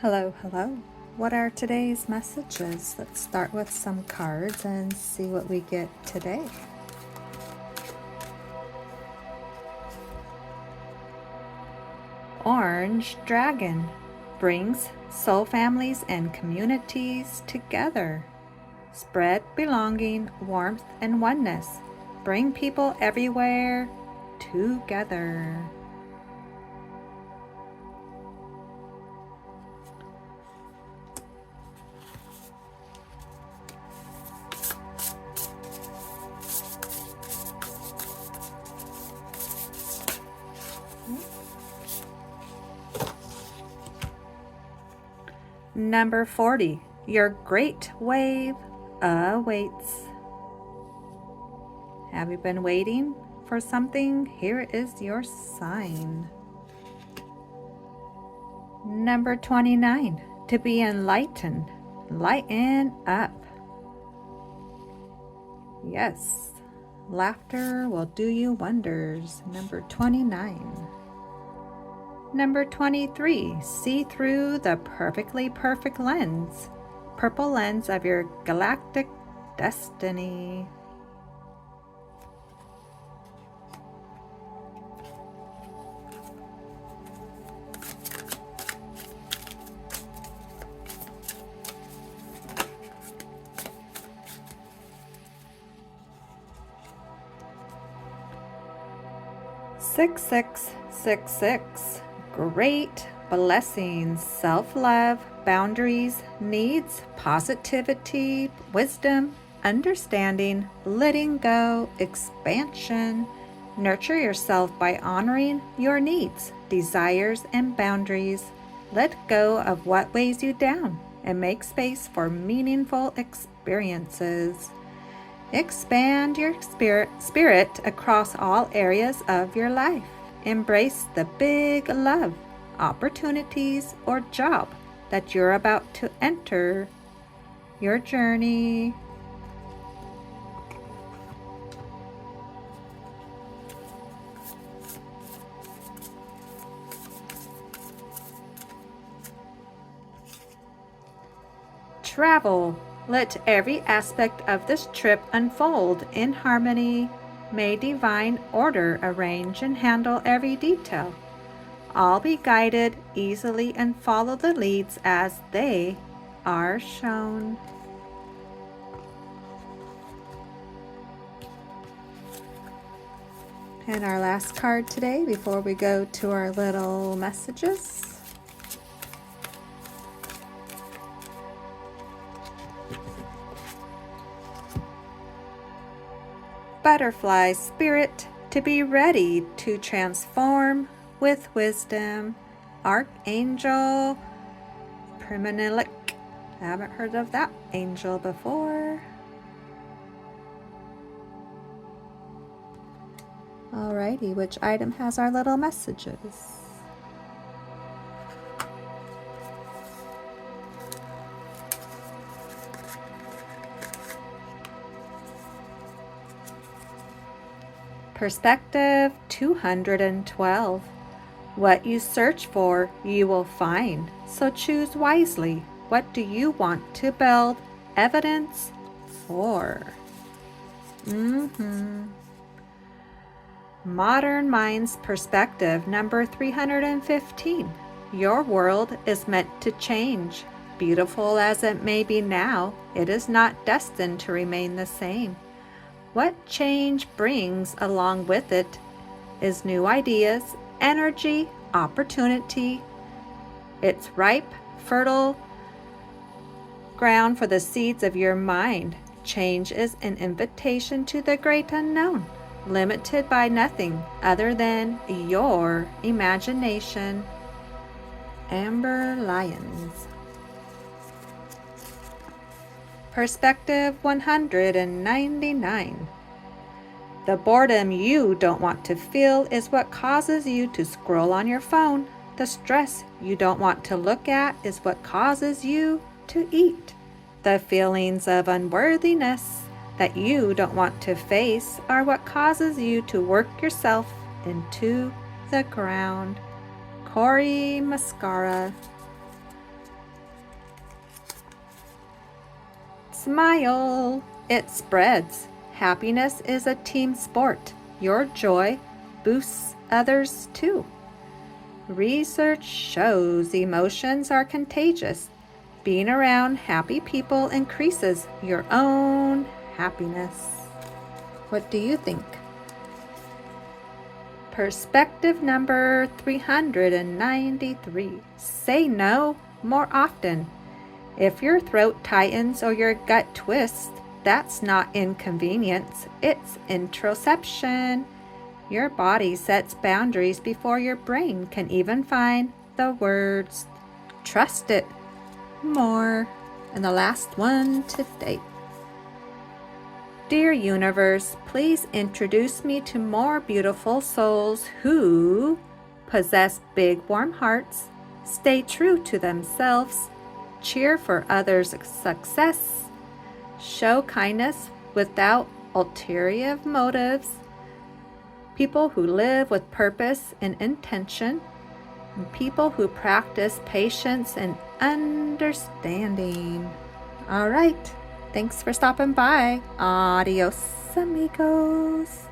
Hello, hello. What are today's messages? Let's start with some cards and see what we get today. Orange Dragon brings soul families and communities together. Spread belonging, warmth, and oneness. Bring people everywhere together. Number 40, your great wave awaits. Have you been waiting for something? Here is your sign. Number 29, to be enlightened. Lighten up. Yes, laughter will do you wonders. Number 29. Number 23, see through the perfectly perfect lens, purple lens of your galactic destiny. Six, six, six, six. Great blessings, self-love, boundaries, needs, positivity, wisdom, understanding, letting go, expansion. Nurture yourself by honoring your needs, desires, and boundaries. Let go of what weighs you down and make space for meaningful experiences. Expand your spirit across all areas of your life. Embrace the big love, opportunities, or job that you're about to enter your journey. Travel. Let every aspect of this trip unfold in harmony. May divine order arrange and handle every detail. All be guided easily and follow the leads as they are shown. And our last card today before we go to our little messages. Butterfly spirit, to be ready to transform with wisdom. Archangel Priminilik. I haven't heard of that angel before. Alrighty, which item has our little messages? Perspective 212. What you search for, you will find. So choose wisely. What do you want to build evidence for? Modern Mind's Perspective number 315. Your world is meant to change. Beautiful as it may be now, it is not destined to remain the same. What change brings along with it is new ideas, energy, opportunity. It's ripe, fertile ground for the seeds of your mind. Change is an invitation to the great unknown, limited by nothing other than your imagination. Amber Lions. Perspective 199. The boredom you don't want to feel is what causes you to scroll on your phone. The stress you don't want to look at is what causes you to eat. The feelings of unworthiness that you don't want to face are what causes you to work yourself into the ground. Cory Mascara. Smile. It spreads. Happiness is a team sport. Your joy boosts others too. Research shows emotions are contagious. Being around happy people increases your own happiness. What do you think? Perspective number 393. Say no more often. If your throat tightens or your gut twists, that's not inconvenience, it's introception. Your body sets boundaries before your brain can even find the words. Trust it more. And the last one today. Dear universe, please introduce me to more beautiful souls who possess big warm hearts, stay true to themselves, cheer for others' success, show kindness without ulterior motives, people who live with purpose and intention, and people who practice patience and understanding. All right. Thanks for stopping by. Adios, amigos.